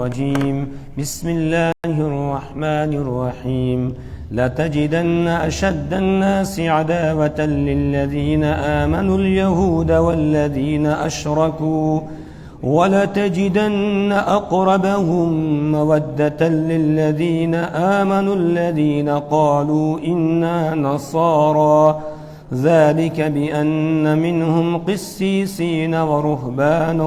الرجيم بسم الله الرحمن الرحيم لتجدن أشد الناس عداوة للذين آمنوا اليهود والذين أشركوا ولتجدن أقربهم مودة للذين آمنوا الذين قالوا إنا نصارى ذلك بأن منهم قسيسين ورهبانا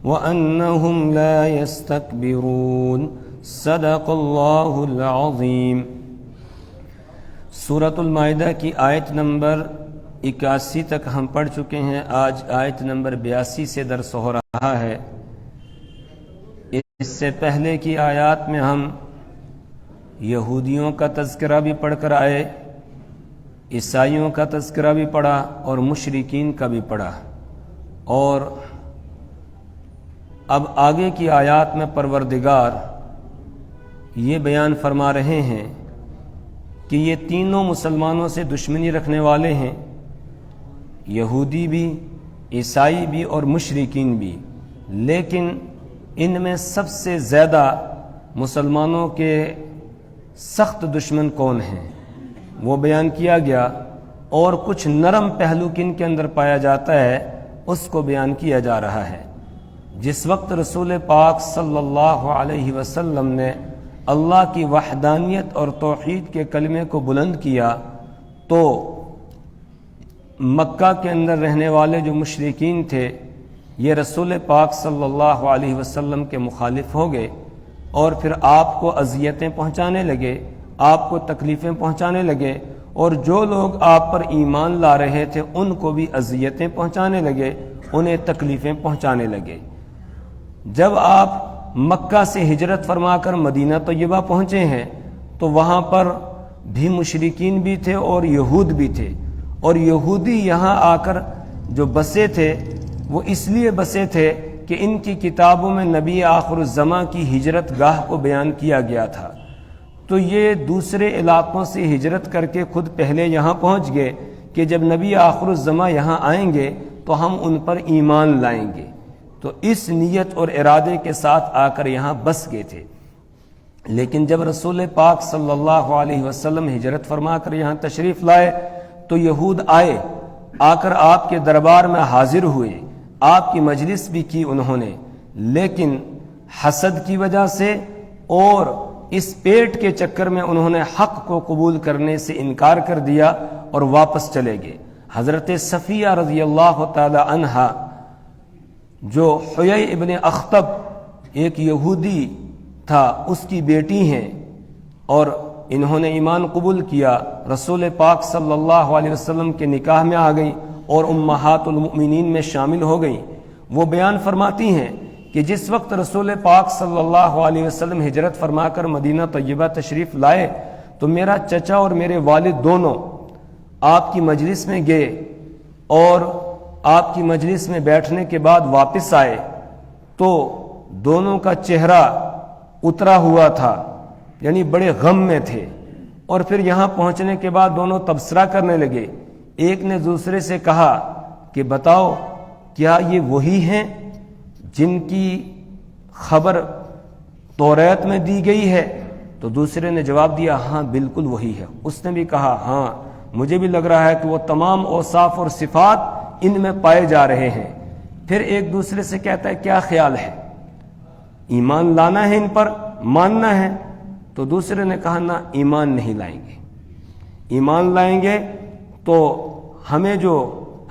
وأنهم لا يستكبرون صدق اللہ العظیم۔ سورۃ المائدہ کی آیت نمبر 81 تک ہم پڑھ چکے ہیں۔ آج آیت نمبر 82 سے درس ہو رہا ہے۔ اس سے پہلے کی آیات میں ہم یہودیوں کا تذکرہ بھی پڑھ کر آئے، عیسائیوں کا تذکرہ بھی پڑھا اور مشرکین کا بھی پڑھا، اور اب آگے کی آیات میں پروردگار یہ بیان فرما رہے ہیں کہ یہ تینوں مسلمانوں سے دشمنی رکھنے والے ہیں، یہودی بھی، عیسائی بھی اور مشرکین بھی، لیکن ان میں سب سے زیادہ مسلمانوں کے سخت دشمن کون ہیں وہ بیان کیا گیا، اور کچھ نرم پہلو کن کے اندر پایا جاتا ہے اس کو بیان کیا جا رہا ہے۔ جس وقت رسول پاک صلی اللہ علیہ وسلم نے اللہ کی وحدانیت اور توحید کے کلمے کو بلند کیا تو مکہ کے اندر رہنے والے جو مشرکین تھے یہ رسول پاک صلی اللہ علیہ وسلم کے مخالف ہو گئے، اور پھر آپ کو اذیتیں پہنچانے لگے، آپ کو تکلیفیں پہنچانے لگے، اور جو لوگ آپ پر ایمان لا رہے تھے ان کو بھی اذیتیں پہنچانے لگے، انہیں تکلیفیں پہنچانے لگے۔ جب آپ مکہ سے ہجرت فرما کر مدینہ طیبہ پہنچے ہیں تو وہاں پر بھی مشرکین بھی تھے اور یہود بھی تھے، اور یہودی یہاں آ کر جو بسے تھے وہ اس لیے بسے تھے کہ ان کی کتابوں میں نبی آخر الزماں کی ہجرت گاہ کو بیان کیا گیا تھا، تو یہ دوسرے علاقوں سے ہجرت کر کے خود پہلے یہاں پہنچ گئے کہ جب نبی آخر الزماں یہاں آئیں گے تو ہم ان پر ایمان لائیں گے، تو اس نیت اور ارادے کے ساتھ آ کر یہاں بس گئے تھے۔ لیکن جب رسول پاک صلی اللہ علیہ وسلم ہجرت فرما کر یہاں تشریف لائے تو یہود آئے، آ کر آپ کے دربار میں حاضر ہوئے، آپ کی مجلس بھی کی انہوں نے، لیکن حسد کی وجہ سے اور اس پیٹ کے چکر میں انہوں نے حق کو قبول کرنے سے انکار کر دیا اور واپس چلے گئے۔ حضرت صفیہ رضی اللہ تعالی عنہا جو حیی ابن اخطب ایک یہودی تھا اس کی بیٹی ہیں، اور انہوں نے ایمان قبول کیا، رسول پاک صلی اللہ علیہ وسلم کے نکاح میں آ گئی اور امہات المؤمنین میں شامل ہو گئی۔ وہ بیان فرماتی ہیں کہ جس وقت رسول پاک صلی اللہ علیہ وسلم ہجرت فرما کر مدینہ طیبہ تشریف لائے تو میرا چچا اور میرے والد دونوں آپ کی مجلس میں گئے، اور آپ کی مجلس میں بیٹھنے کے بعد واپس آئے تو دونوں کا چہرہ اترا ہوا تھا، یعنی بڑے غم میں تھے، اور پھر یہاں پہنچنے کے بعد دونوں تبصرہ کرنے لگے۔ ایک نے دوسرے سے کہا کہ بتاؤ کیا یہ وہی ہیں جن کی خبر توریت میں دی گئی ہے؟ تو دوسرے نے جواب دیا ہاں بالکل وہی ہے۔ اس نے بھی کہا ہاں مجھے بھی لگ رہا ہے کہ وہ تمام اوصاف اور صفات ان میں پائے جا رہے ہیں۔ پھر ایک دوسرے سے کہتا ہے کیا خیال ہے، ایمان لانا ہے ان پر، ماننا ہے؟ تو دوسرے نے کہا نہ ایمان نہیں لائیں گے، ایمان لائیں گے تو ہمیں جو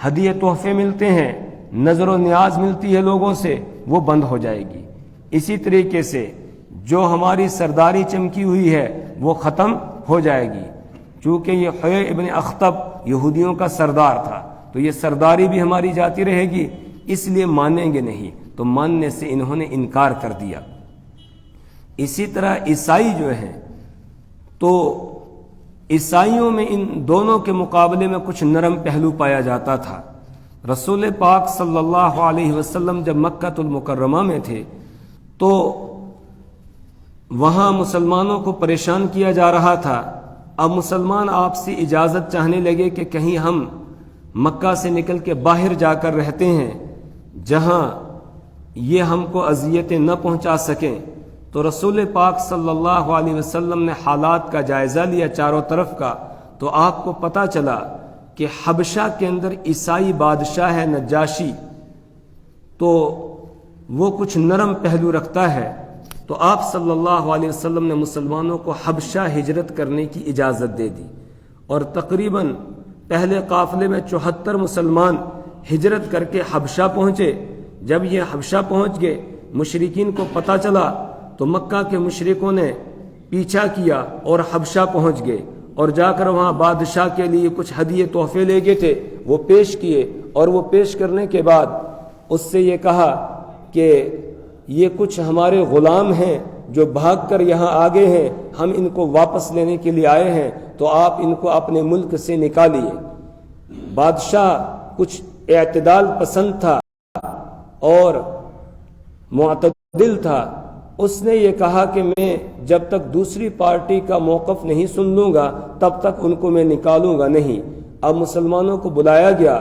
ہدیے تحفے ملتے ہیں، نظر و نیاز ملتی ہے لوگوں سے، وہ بند ہو جائے گی۔ اسی طریقے سے جو ہماری سرداری چمکی ہوئی ہے وہ ختم ہو جائے گی، چونکہ یہ حیی ابن اخطب یہودیوں کا سردار تھا تو یہ سرداری بھی ہماری جاتی رہے گی، اس لیے مانیں گے نہیں۔ تو ماننے سے انہوں نے انکار کر دیا۔ اسی طرح عیسائی جو ہیں تو عیسائیوں میں ان دونوں کے مقابلے میں کچھ نرم پہلو پایا جاتا تھا۔ رسول پاک صلی اللہ علیہ وسلم جب مکہ المکرمہ میں تھے تو وہاں مسلمانوں کو پریشان کیا جا رہا تھا۔ اب مسلمان آپ سے اجازت چاہنے لگے کہ کہیں ہم مکہ سے نکل کے باہر جا کر رہتے ہیں جہاں یہ ہم کو اذیتیں نہ پہنچا سکیں، تو رسول پاک صلی اللہ علیہ وسلم نے حالات کا جائزہ لیا چاروں طرف کا، تو آپ کو پتہ چلا کہ حبشہ کے اندر عیسائی بادشاہ ہے نجاشی، تو وہ کچھ نرم پہلو رکھتا ہے، تو آپ صلی اللہ علیہ وسلم نے مسلمانوں کو حبشہ ہجرت کرنے کی اجازت دے دی، اور تقریباً پہلے قافلے میں 74 مسلمان ہجرت کر کے حبشہ پہنچے۔ جب یہ حبشہ پہنچ گئے، مشرکین کو پتہ چلا تو مکہ کے مشرکوں نے پیچھا کیا اور حبشہ پہنچ گئے، اور جا کر وہاں بادشاہ کے لیے کچھ ہدیے تحفے لے گئے تھے، وہ پیش کیے، اور وہ پیش کرنے کے بعد اس سے یہ کہا کہ یہ کچھ ہمارے غلام ہیں جو بھاگ کر یہاں آگے ہیں، ہم ان کو واپس لینے کے لیے آئے ہیں، تو آپ ان کو اپنے ملک سے نکالیے۔ بادشاہ کچھ اعتدال پسند تھا اور معتدل تھا، اس نے یہ کہا کہ میں جب تک دوسری پارٹی کا موقف نہیں سن لوں گا تب تک ان کو میں نکالوں گا نہیں۔ اب مسلمانوں کو بلایا گیا،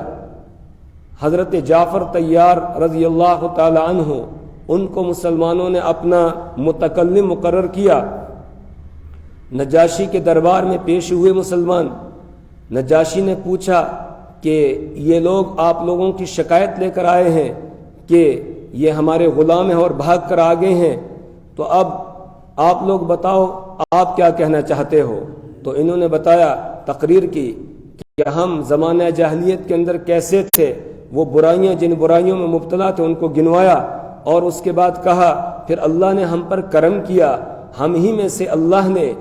حضرت جعفر طیار رضی اللہ تعالی عنہ، ان کو مسلمانوں نے اپنا متکلم مقرر کیا۔ نجاشی کے دربار میں پیش ہوئے مسلمان، نجاشی نے پوچھا کہ یہ لوگ آپ لوگوں کی شکایت لے کر آئے ہیں کہ یہ ہمارے غلام ہیں اور بھاگ کر آگے ہیں، تو اب آپ لوگ بتاؤ آپ کیا کہنا چاہتے ہو؟ تو انہوں نے بتایا، تقریر کی کہ ہم زمانہ جاہلیت کے اندر کیسے تھے، وہ برائیاں جن برائیوں میں مبتلا تھے ان کو گنوایا، اور اس کے بعد کہا پھر اللہ نے ہم پر کرم کیا، ہم ہی میں سے اللہ نے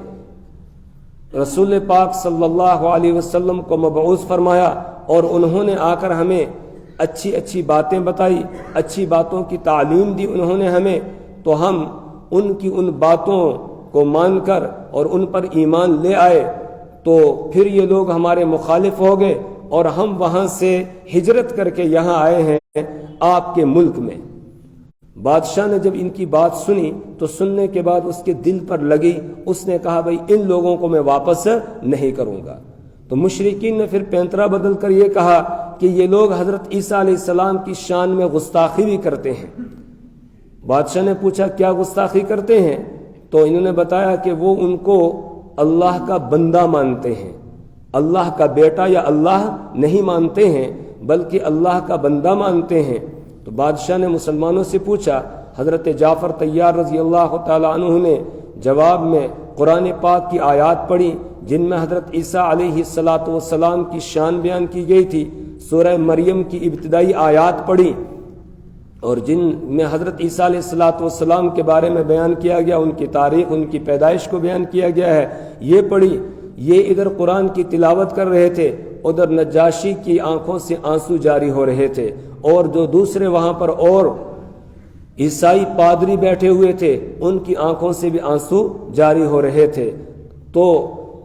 رسول پاک صلی اللہ علیہ وسلم کو مبعوث فرمایا، اور انہوں نے آ کر ہمیں اچھی اچھی باتیں بتائی، اچھی باتوں کی تعلیم دی انہوں نے ہمیں، تو ہم ان کی ان باتوں کو مان کر اور ان پر ایمان لے آئے، تو پھر یہ لوگ ہمارے مخالف ہو گئے اور ہم وہاں سے ہجرت کر کے یہاں آئے ہیں آپ کے ملک میں۔ بادشاہ نے جب ان کی بات سنی تو سننے کے بعد اس کے دل پر لگی، اس نے کہا بھئی ان لوگوں کو میں واپس نہیں کروں گا۔ تو مشرکین نے پھر پینترا بدل کر یہ کہا کہ یہ لوگ حضرت عیسیٰ علیہ السلام کی شان میں گستاخی بھی کرتے ہیں۔ بادشاہ نے پوچھا کیا گستاخی کرتے ہیں؟ تو انہوں نے بتایا کہ وہ ان کو اللہ کا بندہ مانتے ہیں، اللہ کا بیٹا یا اللہ نہیں مانتے ہیں بلکہ اللہ کا بندہ مانتے ہیں۔ تو بادشاہ نے مسلمانوں سے پوچھا، حضرت جعفر طیار رضی اللہ تعالی عنہ نے جواب میں قرآن پاک کی آیات پڑھی جن میں حضرت عیسیٰ علیہ السلام کی شان بیان کی گئی تھی، سورہ مریم کی ابتدائی آیات پڑھی، اور جن میں حضرت عیسیٰ علیہ السلام کے بارے میں بیان کیا گیا، ان کی تاریخ، ان کی پیدائش کو بیان کیا گیا ہے، یہ پڑھی۔ یہ ادھر قرآن کی تلاوت کر رہے تھے، ادھر نجاشی کی آنکھوں سے آنسو جاری ہو رہے تھے، اور جو دوسرے وہاں پر اور عیسائی پادری بیٹھے ہوئے تھے ان کی آنکھوں سے بھی آنسو جاری ہو رہے تھے۔ تو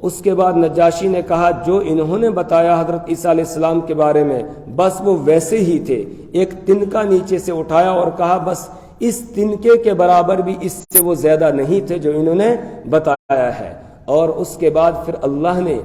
اس کے بعد نجاشی نے کہا جو انہوں نے بتایا حضرت عیسیٰ علیہ السلام کے بارے میں بس وہ ویسے ہی تھے، ایک تنکا نیچے سے اٹھایا اور کہا بس اس تنکے کے برابر بھی اس سے وہ زیادہ نہیں تھے جو انہوں نے بتایا ہے۔ اور اس کے بعد پھر اللہ نے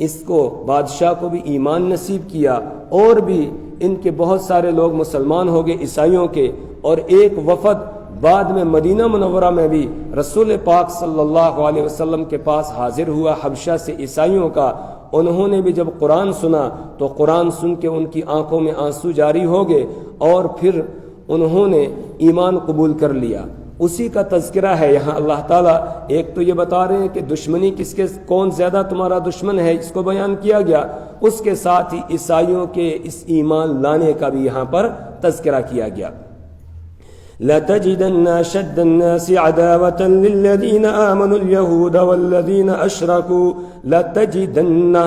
اس کو بادشاہ کو بھی ایمان نصیب کیا، اور بھی ان کے بہت سارے لوگ مسلمان ہو گئے عیسائیوں کے، اور ایک وفد بعد میں مدینہ منورہ میں بھی رسول پاک صلی اللہ علیہ وسلم کے پاس حاضر ہوا حبشہ سے عیسائیوں کا۔ انہوں نے بھی جب قرآن سنا تو قرآن سن کے ان کی آنکھوں میں آنسو جاری ہو گئے، اور پھر انہوں نے ایمان قبول کر لیا۔ اسی کا تذکرہ ہے یہاں اللہ تعالیٰ، ایک تو یہ بتا رہے ہیں کہ دشمنی کس کے، کون زیادہ تمہارا دشمن ہے، اس کو بیان کیا گیا، اس کے ساتھ ہی عیسائیوں کے اس ایمان لانے کا بھی یہاں پر تذکرہ کیا گیا۔ لَتَجِدَنَّ أَشَدَّ النَّاسِ عَدَاوَةً لِلَّذِينَ آمَنُوا الْيَهُودَ وَالَّذِينَ أَشْرَكُوا لَتَجِدَنَّ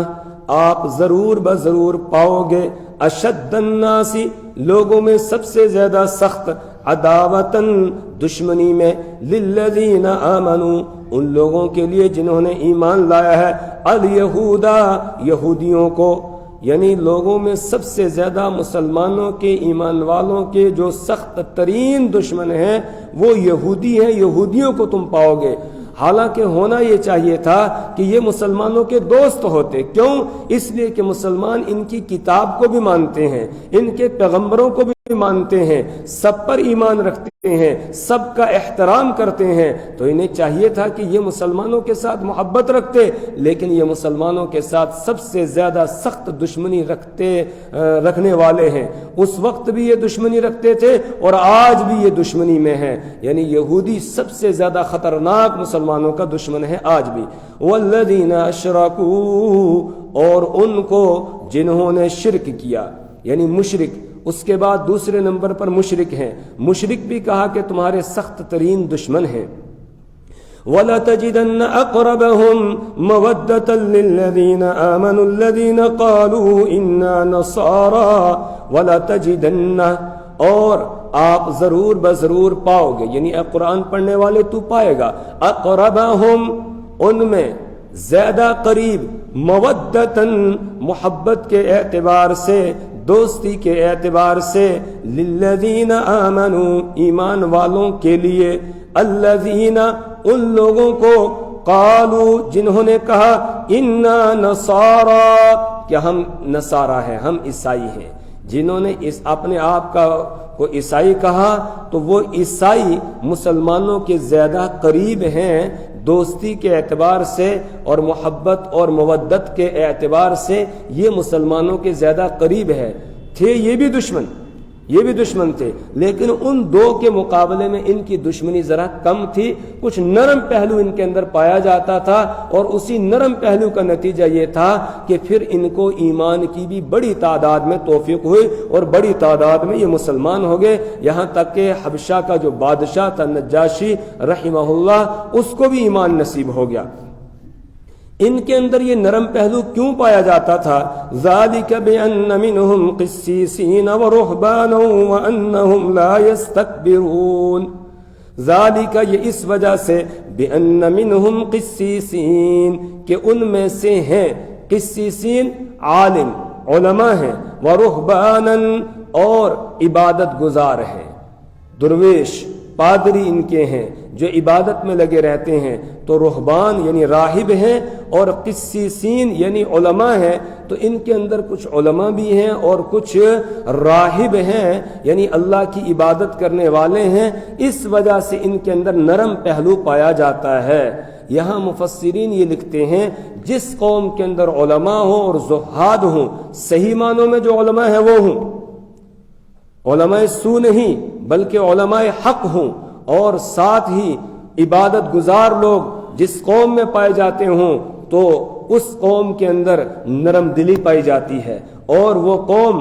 آپ ضرور بضرور پاؤ گے اشد الناس لوگوں میں سب سے زیادہ سخت عداوتاً دشمنی میں للذین آمنوا ان لوگوں کے لیے جنہوں نے ایمان لایا ہے الیہودا یہودیوں کو، یعنی لوگوں میں سب سے زیادہ مسلمانوں کے ایمان والوں کے جو سخت ترین دشمن ہیں وہ یہودی ہیں، یہودیوں کو تم پاؤ گے۔ حالانکہ ہونا یہ چاہیے تھا کہ یہ مسلمانوں کے دوست ہوتے، کیوں؟ اس لیے کہ مسلمان ان کی کتاب کو بھی مانتے ہیں، ان کے پیغمبروں کو بھی مانتے ہیں، سب پر ایمان رکھتے ہیں، سب کا احترام کرتے ہیں، تو انہیں چاہیے تھا کہ یہ مسلمانوں کے ساتھ محبت رکھتے، لیکن یہ مسلمانوں کے ساتھ سب سے زیادہ سخت دشمنی رکھنے والے ہیں۔ اس وقت بھی یہ دشمنی رکھتے تھے اور آج بھی یہ دشمنی میں ہیں، یعنی یہودی سب سے زیادہ خطرناک مسلمانوں کا دشمن ہے آج بھی۔ والذین اشرکوا، اور ان کو جنہوں نے شرک کیا، یعنی مشرک، اس کے بعد دوسرے نمبر پر مشرک ہیں۔ مشرک بھی کہا کہ تمہارے سخت ترین دشمن ہیں۔ وَلَتَجِدَنَّ أَقْرَبَهُمْ مَوَدَّةً لِّلَّذِينَ آمَنُوا الَّذِينَ قَالُوا إِنَّا نَصَارَىٰ وَلَتَجِدَنَّ، اور آپ ضرور بضرور پاؤ گے، یعنی قرآن پڑھنے والے تو پائے گا، أَقْرَبَهُمْ، ان میں زیادہ قریب، مودتاً محبت کے اعتبار سے، دوستی کے اعتبار سے، للذین آمنوا ایمان والوں کے لیے، الذین ان لوگوں کو، قالوا جنہوں نے کہا، انا نصارا کہ ہم نصارہ ہیں، ہم عیسائی ہیں، جنہوں نے اپنے آپ کو عیسائی کہا تو وہ عیسائی مسلمانوں کے زیادہ قریب ہیں دوستی کے اعتبار سے اور محبت اور مودت کے اعتبار سے، یہ مسلمانوں کے زیادہ قریب ہے۔ تھے یہ بھی دشمن تھے، لیکن ان دو کے مقابلے میں ان کی دشمنی ذرا کم تھی، کچھ نرم پہلو ان کے اندر پایا جاتا تھا، اور اسی نرم پہلو کا نتیجہ یہ تھا کہ پھر ان کو ایمان کی بھی بڑی تعداد میں توفیق ہوئی اور بڑی تعداد میں یہ مسلمان ہو گئے، یہاں تک کہ حبشہ کا جو بادشاہ تھا نجاشی رحمہ اللہ، اس کو بھی ایمان نصیب ہو گیا۔ ان کے اندر یہ نرم پہلو کیوں پایا جاتا تھا؟ ذالک بان منہم قسیسین ورہبانا وانہم لا یستکبرون، ذالک یہ اس وجہ سے، بان منہم قسیسین کہ ان میں سے ہیں، قسیسین عالم علماء ہیں، ورہبانا اور عبادت گزار ہیں، درویش پادری ان کے ہیں جو عبادت میں لگے رہتے ہیں، تو رہبان یعنی راہب ہیں، اور قسیسین یعنی علماء ہیں، تو ان کے اندر کچھ علماء بھی ہیں اور کچھ راہب ہیں، یعنی اللہ کی عبادت کرنے والے ہیں، اس وجہ سے ان کے اندر نرم پہلو پایا جاتا ہے۔ یہاں مفسرین یہ لکھتے ہیں جس قوم کے اندر علماء ہوں اور زہاد ہوں، صحیح معنوں میں جو علماء ہیں وہ ہوں، علماء سو نہیں بلکہ علماء حق ہوں، اور ساتھ ہی عبادت گزار لوگ جس قوم میں پائے جاتے ہوں تو اس قوم کے اندر نرم دلی پائی جاتی ہے، اور وہ قوم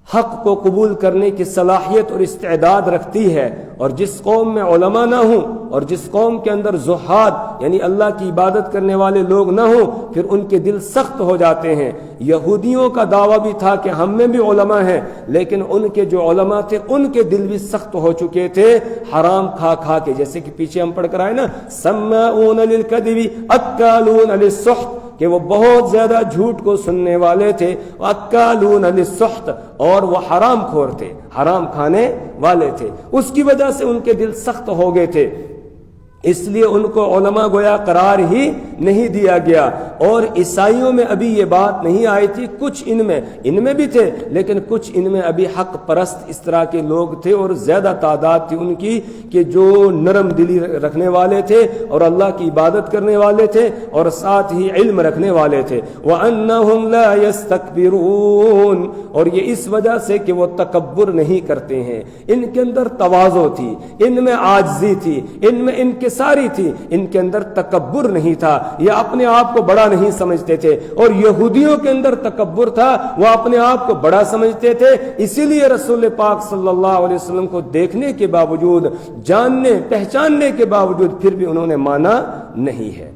حق کو قبول کرنے کی صلاحیت اور استعداد رکھتی ہے، اور جس قوم میں علماء نہ ہوں اور جس قوم کے اندر زہاد یعنی اللہ کی عبادت کرنے والے لوگ نہ ہوں، پھر ان کے دل سخت ہو جاتے ہیں۔ یہودیوں کا دعویٰ بھی تھا کہ ہم میں بھی علماء ہیں، لیکن ان کے جو علماء تھے ان کے دل بھی سخت ہو چکے تھے حرام کھا کھا کے، جیسے کہ پیچھے ہم پڑھ کر آئے نا، سماعون للکذب اکالون للسحت، کہ وہ بہت زیادہ جھوٹ کو سننے والے تھے، اکالون للسحت، اور وہ حرام خور تھے، حرام کھانے والے تھے، اس کی وجہ سے ان کے دل سخت ہو گئے تھے، اس لیے ان کو علماء گویا قرار ہی نہیں دیا گیا۔ اور عیسائیوں میں ابھی یہ بات نہیں آئی تھی، کچھ ان میں بھی تھے، لیکن کچھ ان میں ابھی حق پرست اس طرح کے لوگ تھے، اور زیادہ تعداد تھی ان کی کہ جو نرم دلی رکھنے والے تھے اور اللہ کی عبادت کرنے والے تھے اور ساتھ ہی علم رکھنے والے تھے۔ وَأَنَّهُمْ لَا يَسْتَكْبِرُونَ، اور یہ اس وجہ سے کہ وہ تکبر نہیں کرتے ہیں، ان کے اندر تواضع تھی، ان میں عاجزی تھی، ان میں انکساری تھی، ان کے اندر تکبر نہیں تھا، یہ اپنے آپ کو بڑا نہیں سمجھتے تھے، اور یہودیوں کے اندر تکبر تھا، وہ اپنے آپ کو بڑا سمجھتے تھے، اسی لیے رسول پاک صلی اللہ علیہ وسلم کو دیکھنے کے باوجود، جاننے پہچاننے کے باوجود پھر بھی انہوں نے مانا نہیں ہے۔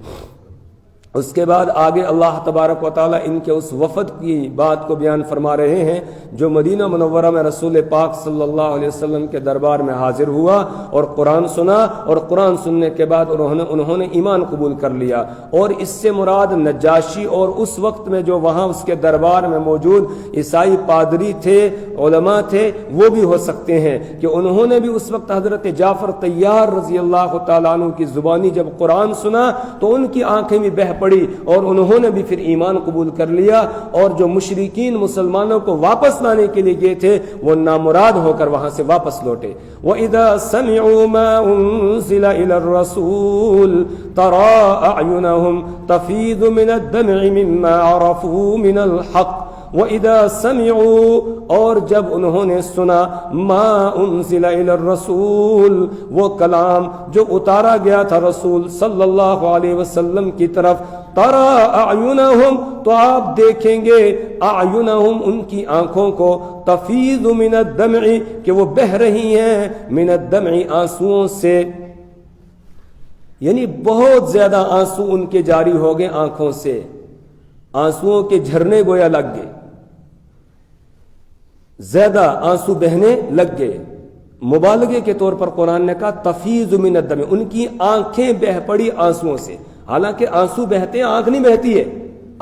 اس کے بعد آگے اللہ تبارک و تعالیٰ ان کے اس وفد کی بات کو بیان فرما رہے ہیں جو مدینہ منورہ میں رسول پاک صلی اللہ علیہ وسلم کے دربار میں حاضر ہوا اور قرآن سنا، اور قرآن سننے کے بعد انہوں نے ایمان قبول کر لیا، اور اس سے مراد نجاشی اور اس وقت میں جو وہاں اس کے دربار میں موجود عیسائی پادری تھے، علماء تھے، وہ بھی ہو سکتے ہیں کہ انہوں نے بھی اس وقت حضرت جعفر طیار رضی اللہ تعالیٰ عنہ کی زبانی جب قرآن سنا تو ان کی آنکھیں بھی بہہ پڑی اور انہوں نے بھی پھر ایمان قبول کر لیا، اور جو مشرکین مسلمانوں کو واپس لانے کے لیے گئے تھے وہ نامراد ہو کر وہاں سے واپس لوٹے۔ وَإِذَا سَمِعُوا مَا أُنزِلَ إِلَى الرَّسُولِ تَرَىٰ أَعْيُنَهُمْ تَفِيضُ مِنَ الدَّمْعِ مِمَّا عَرَفُوا مِنَ الْحَقِّ وَإِذَا سَمِعُوا، اور جب انہوں نے سنا مَا أُنزِلَ إِلَى الرَّسُولِ، وہ کلام جو اتارا گیا تھا رسول صلی اللہ علیہ وسلم کی طرف، تَرَىٰ أَعْيُنَهُمْ، تو آپ دیکھیں گے أَعْيُنَهُمْ، ان کی آنکھوں کو، تَفِيضُ مِنَ الدَّمْعِ، کہ وہ بہہ رہی ہیں، مِنَ الدَّمْعِ، آنسوؤں سے، یعنی بہت زیادہ آنسو ان کے جاری ہو گئے آنکھوں سے، آنسوؤں کے جھرنے گویا لگ گئے، زیادہ آنسو بہنے لگ گئے۔ مبالغے کے طور پر قرآن نے کہا تفیض من الدم، ان کی آنکھیں بہہ پڑی آنسوؤں سے، حالانکہ آنسو بہتے ہیں، آنکھ نہیں بہتی ہے،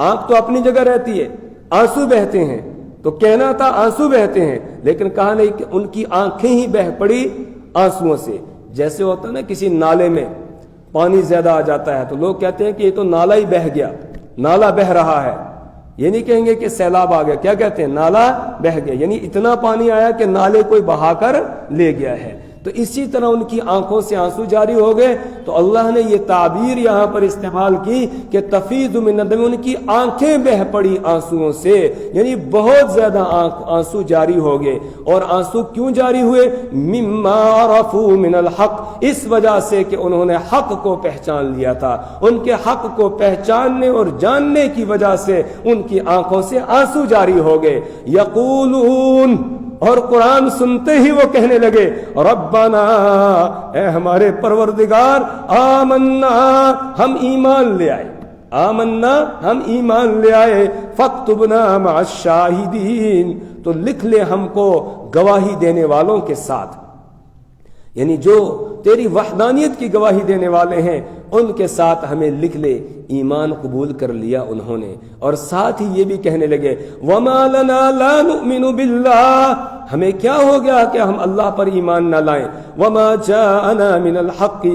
آنکھ تو اپنی جگہ رہتی ہے، آنسو بہتے ہیں، تو کہنا تھا آنسو بہتے ہیں، لیکن کہا نہیں کہ ان کی آنکھیں ہی بہہ پڑی آنسوؤں سے۔ جیسے ہوتا ہے نا کسی نالے میں پانی زیادہ آ جاتا ہے تو لوگ کہتے ہیں کہ یہ تو نالا ہی بہہ گیا، نالا بہہ رہا ہے، یہ نہیں کہیں گے کہ سیلاب آ گیا، کیا کہتے ہیں؟ نالا بہہ گیا، یعنی اتنا پانی آیا کہ نالے کوئی بہا کر لے گیا ہے۔ تو اسی طرح ان کی آنکھوں سے آنسو جاری ہو گئے، تو اللہ نے یہ تعبیر یہاں پر استعمال کی کہ تفیض من الدم، ان کی آنکھیں بہہ پڑی آنسوؤں سے، یعنی بہت زیادہ آنسو جاری ہو گئے۔ اور آنسو کیوں جاری ہوئے؟ مما عرفوا من الحق، اس وجہ سے کہ انہوں نے حق کو پہچان لیا تھا، ان کے حق کو پہچاننے اور جاننے کی وجہ سے ان کی آنکھوں سے آنسو جاری ہو گئے۔ یقولون، اور قرآن سنتے ہی وہ کہنے لگے ربنا، اے ہمارے پروردگار، آمنا، ہم ایمان لے آئے، آمنا، ہم ایمان لے آئے، فاکتبنا مع الشاہدین، تو لکھ لے ہم کو گواہی دینے والوں کے ساتھ، یعنی جو تیری وحدانیت کی گواہی دینے والے ہیں ان کے ساتھ ہمیں لکھ لے۔ ایمان قبول کر لیا انہوں نے، اور ساتھ ہی یہ بھی کہنے لگے وما لنا لا نؤمن باللہ، ہمیں کیا ہو گیا کہ ہم اللہ پر ایمان نہ لائیں، وما جاءنا من الحق،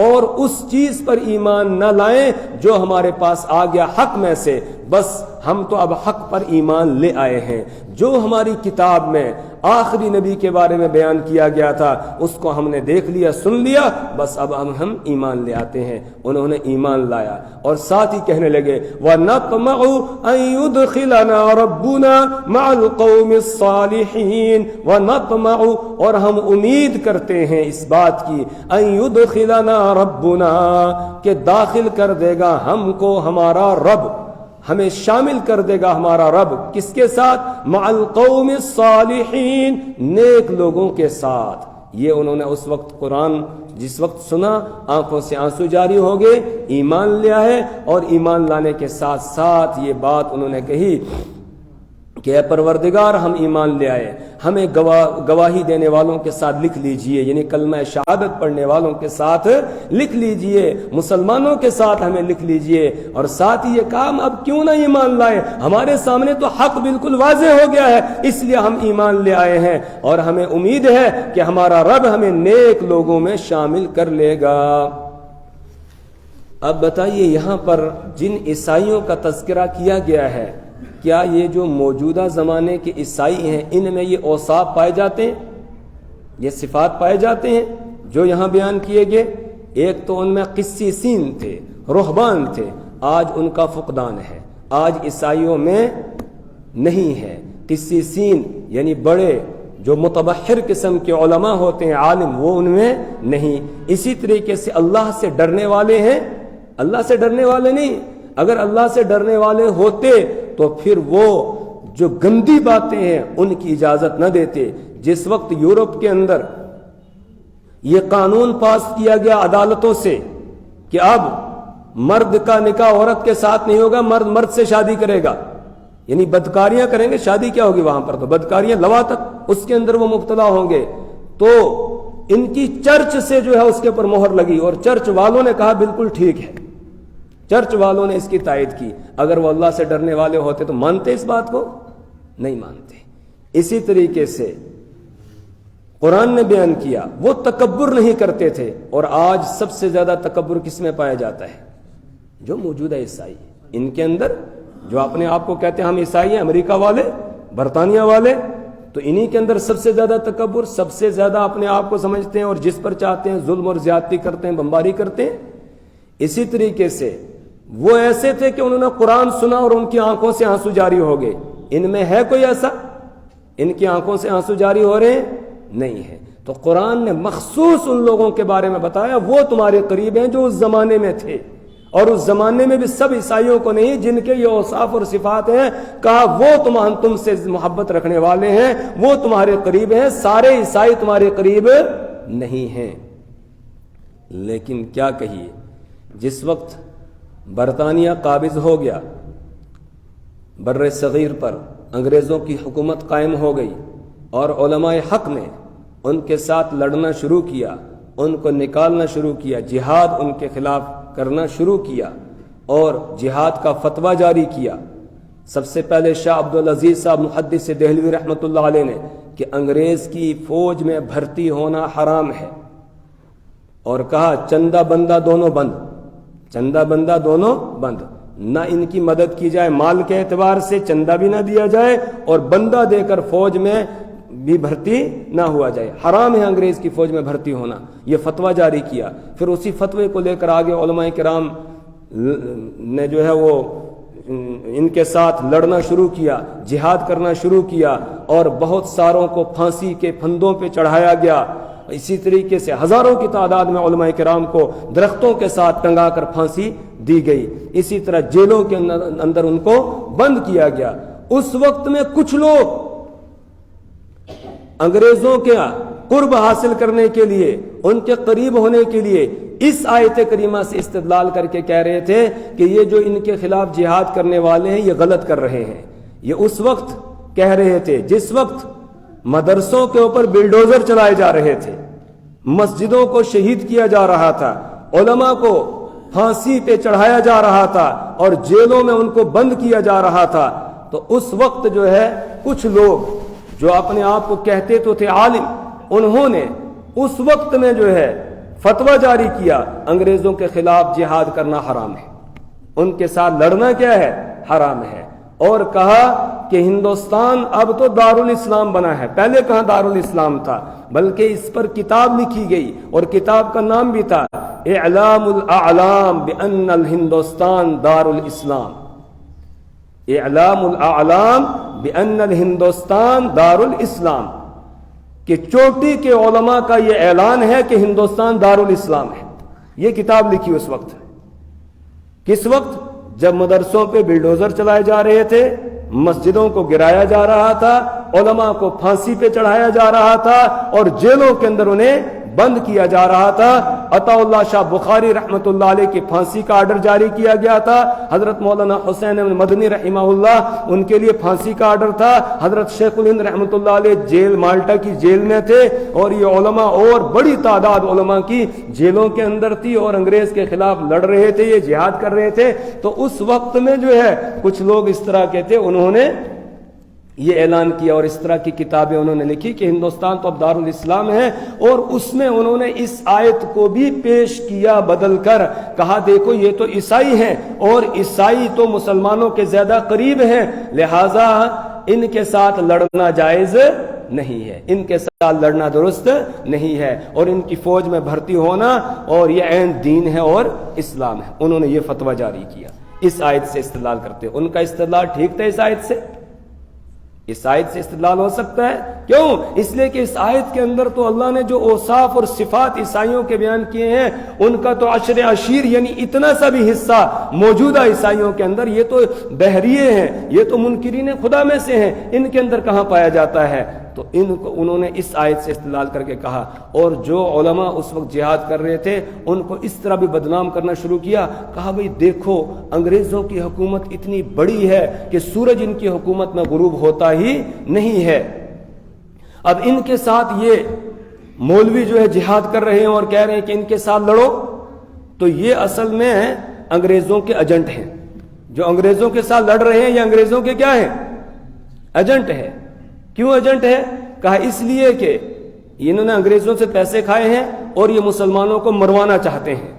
اور اس چیز پر ایمان نہ لائیں جو ہمارے پاس آ گیا حق میں سے، بس ہم تو اب حق پر ایمان لے آئے ہیں، جو ہماری کتاب میں آخری نبی کے بارے میں بیان کیا گیا تھا اس کو ہم نے دیکھ لیا، سن لیا، بس اب ہم ایمان لے آتے ہیں۔ انہوں نے ایمان لایا، اور ساتھ ہی کہنے لگے وَنَطْمَعُ أَن يُدْخِلَنَا رَبُّنَا مَعَ الْقَوْمِ الصَّالِحِينَ، وَنَطْمَعُ، اور ہم امید کرتے ہیں اس بات کی، أَن يُدْخِلَنَا رَبُّنَا، کہ داخل کر دے گا ہم کو ہمارا رب، ہمیں شامل کر دے گا ہمارا رب، کس کے ساتھ؟ مع القوم الصالحین، نیک لوگوں کے ساتھ۔ یہ انہوں نے اس وقت قرآن جس وقت سنا آنکھوں سے آنسو جاری ہو گئے، ایمان لیا ہے، اور ایمان لانے کے ساتھ ساتھ یہ بات انہوں نے کہی کہ اے پروردگار ہم ایمان لے آئے، ہمیں گواہی دینے والوں کے ساتھ لکھ لیجئے، یعنی کلمہ شہادت پڑھنے والوں کے ساتھ لکھ لیجئے، مسلمانوں کے ساتھ ہمیں لکھ لیجئے۔ اور ساتھ ہی یہ کام اب کیوں نہ ایمان لائے، ہمارے سامنے تو حق بالکل واضح ہو گیا ہے، اس لیے ہم ایمان لے آئے ہیں، اور ہمیں امید ہے کہ ہمارا رب ہمیں نیک لوگوں میں شامل کر لے گا۔ اب بتائیے یہاں پر جن عیسائیوں کا تذکرہ کیا گیا ہے، کیا یہ جو موجودہ زمانے کے عیسائی ہیں ان میں یہ اوصاف پائے جاتے ہیں، یہ صفات پائے جاتے ہیں جو یہاں بیان کیے گئے؟ ایک تو ان میں قسیسین تھے، رہبان تھے، آج ان کا فقدان ہے، آج عیسائیوں میں نہیں ہے۔ قسیسین یعنی بڑے جو متبحر قسم کے علماء ہوتے ہیں، عالم، وہ ان میں نہیں۔ اسی طریقے سے اللہ سے ڈرنے والے ہیں، اللہ سے ڈرنے والے نہیں، اگر اللہ سے ڈرنے والے ہوتے تو پھر وہ جو گندی باتیں ہیں ان کی اجازت نہ دیتے۔ جس وقت یورپ کے اندر یہ قانون پاس کیا گیا عدالتوں سے کہ اب مرد کا نکاح عورت کے ساتھ نہیں ہوگا، مرد مرد سے شادی کرے گا، یعنی بدکاریاں کریں گے، شادی کیا ہوگی وہاں پر؟ تو بدکاریاں، لواطت، اس کے اندر وہ مبتلا ہوں گے، تو ان کی چرچ سے جو ہے اس کے اوپر مہر لگی، اور چرچ والوں نے کہا بالکل ٹھیک ہے، چرچ والوں نے اس کی تائید کی۔ اگر وہ اللہ سے ڈرنے والے ہوتے تو مانتے اس بات کو؟ نہیں مانتے۔ اسی طریقے سے قرآن نے بیان کیا وہ تکبر نہیں کرتے تھے، اور آج سب سے زیادہ تکبر کس میں پایا جاتا ہے؟ جو موجودہ عیسائی ہیں ان کے اندر، جو اپنے آپ کو کہتے ہیں ہم عیسائی ہیں، امریکہ والے، برطانیہ والے، تو انہی کے اندر سب سے زیادہ تکبر، سب سے زیادہ اپنے آپ کو سمجھتے ہیں اور جس پر چاہتے ہیں ظلم اور زیادتی کرتے ہیں، بمباری کرتے ہیں۔ اسی طریقے سے وہ ایسے تھے کہ انہوں نے قرآن سنا اور ان کی آنکھوں سے آنسو جاری ہو گئے۔ ان میں ہے کوئی ایسا؟ ان کی آنکھوں سے آنسو جاری ہو رہے ہیں؟ نہیں ہے۔ تو قرآن نے مخصوص ان لوگوں کے بارے میں بتایا، وہ تمہارے قریب ہیں جو اس زمانے میں تھے، اور اس زمانے میں بھی سب عیسائیوں کو نہیں، جن کے یہ اوصاف اور صفات ہیں، کہا وہ تم سے محبت رکھنے والے ہیں، وہ تمہارے قریب ہیں، سارے عیسائی تمہارے قریب نہیں ہیں۔ لیکن کیا کہیے، جس وقت برطانیہ قابض ہو گیا بر صغیر پر، انگریزوں کی حکومت قائم ہو گئی اور علماء حق نے ان کے ساتھ لڑنا شروع کیا، ان کو نکالنا شروع کیا، جہاد ان کے خلاف کرنا شروع کیا اور جہاد کا فتویٰ جاری کیا۔ سب سے پہلے شاہ عبدالعزیز صاحب محدث دہلوی رحمۃ اللہ علیہ نے کہ انگریز کی فوج میں بھرتی ہونا حرام ہے، اور کہا چندہ بندہ دونوں بند، چندہ بندہ دونوں بند، نہ ان کی مدد کی جائے مال کے اعتبار سے، چندہ بھی نہ دیا جائے اور بندہ دے کر فوج میں بھی بھرتی نہ ہوا جائے، حرام ہے انگریز کی فوج میں بھرتی ہونا۔ یہ فتویٰ جاری کیا۔ پھر اسی فتوے کو لے کر آگے علماء کرام نے جو ہے وہ ان کے ساتھ لڑنا شروع کیا، جہاد کرنا شروع کیا، اور بہت ساروں کو پھانسی کے پھندوں پہ چڑھایا گیا۔ اسی طریقے سے ہزاروں کی تعداد میں علماء کرام کو درختوں کے ساتھ ٹنگا کر پھانسی دی گئی۔ اسی طرح جیلوں کے اندر ان کو بند کیا گیا۔ اس وقت میں کچھ لوگ انگریزوں کے قرب حاصل کرنے کے لیے، ان کے قریب ہونے کے لیے اس آیت کریمہ سے استدلال کر کے کہہ رہے تھے کہ یہ جو ان کے خلاف جہاد کرنے والے ہیں یہ غلط کر رہے ہیں۔ یہ اس وقت کہہ رہے تھے جس وقت مدرسوں کے اوپر بلڈوزر چلائے جا رہے تھے، مسجدوں کو شہید کیا جا رہا تھا، علماء کو پھانسی پہ چڑھایا جا رہا تھا اور جیلوں میں ان کو بند کیا جا رہا تھا۔ تو اس وقت جو ہے کچھ لوگ جو اپنے آپ کو کہتے تو تھے عالم، انہوں نے اس وقت میں جو ہے فتویٰ جاری کیا انگریزوں کے خلاف جہاد کرنا حرام ہے، ان کے ساتھ لڑنا کیا ہے، حرام ہے، اور کہا کہ ہندوستان اب تو دارالاسلام بنا ہے۔ پہلے کہاں دارالاسلام تھا، بلکہ اس پر کتاب لکھی گئی اور کتاب کا نام بھی تھا اعلام الاعلام بان الہندوستان دارالاسلام، اعلام الاعلام بان الہندوستان دارالاسلام، کہ چوٹی کے علماء کا یہ اعلان ہے کہ ہندوستان دارالاسلام ہے۔ یہ کتاب لکھی اس وقت، کس وقت؟ جب مدرسوں پہ بلڈوزر چلائے جا رہے تھے، مسجدوں کو گرایا جا رہا تھا، علماء کو پھانسی پہ چڑھایا جا رہا تھا اور جیلوں کے اندر انہیں بند کیا جا رہا تھا۔ عطا اللہ شاہ بخاری رحمۃ اللہ علیہ کی پھانسی کا آرڈر جاری کیا گیا تھا۔ حضرت مولانا حسین مدنی رحمہ اللہ، ان کے لیے پھانسی کا آرڈر تھا۔ حضرت شیخ الہند رحمۃ اللہ علیہ جیل مالٹا کی جیل میں تھے، اور یہ علماء اور بڑی تعداد علماء کی جیلوں کے اندر تھی اور انگریز کے خلاف لڑ رہے تھے، یہ جہاد کر رہے تھے۔ تو اس وقت میں جو ہے کچھ لوگ اس طرح کے تھے، انہوں نے یہ اعلان کیا اور اس طرح کی کتابیں انہوں نے لکھی کہ ہندوستان تو اب دارالاسلام ہے، اور اس میں انہوں نے اس آیت کو بھی پیش کیا بدل کر، کہا دیکھو یہ تو عیسائی ہیں اور عیسائی تو مسلمانوں کے زیادہ قریب ہیں، لہٰذا ان کے ساتھ لڑنا جائز نہیں ہے، ان کے ساتھ لڑنا درست نہیں ہے، اور ان کی فوج میں بھرتی ہونا اور یہ عین دین ہے اور اسلام ہے۔ انہوں نے یہ فتویٰ جاری کیا اس آیت سے استدلال کرتے۔ ان کا استدلال ٹھیک تھا، اس آیت سے، اس آیت سے استدلال ہو سکتا ہے۔ کیوں؟ اس لیے کہ اس آیت کے اندر تو اللہ نے جو اوصاف اور صفات عیسائیوں کے بیان کیے ہیں، ان کا تو عشر عشیر یعنی اتنا سا بھی حصہ موجودہ عیسائیوں کے اندر، یہ تو بحریے ہیں، یہ تو منکرین خدا میں سے ہیں، ان کے اندر کہاں پایا جاتا ہے؟ تو ان کو انہوں نے اس آیت سے استدلال کر کے کہا، اور جو علماء اس وقت جہاد کر رہے تھے ان کو اس طرح بھی بدنام کرنا شروع کیا، کہا بھئی دیکھو انگریزوں کی حکومت اتنی بڑی ہے کہ سورج ان کی حکومت میں غروب ہوتا ہی نہیں ہے۔ اب ان کے ساتھ یہ مولوی جو ہے جہاد کر رہے ہیں اور کہہ رہے ہیں کہ ان کے ساتھ لڑو، تو یہ اصل میں انگریزوں کے ایجنٹ ہیں۔ جو انگریزوں کے ساتھ لڑ رہے ہیں یہ انگریزوں کے کیا ہیں؟ ایجنٹ ہے۔ کیوں ایجنٹ ہے؟ کہا اس لیے کہ انہوں نے انگریزوں سے پیسے کھائے ہیں اور یہ مسلمانوں کو مروانا چاہتے ہیں،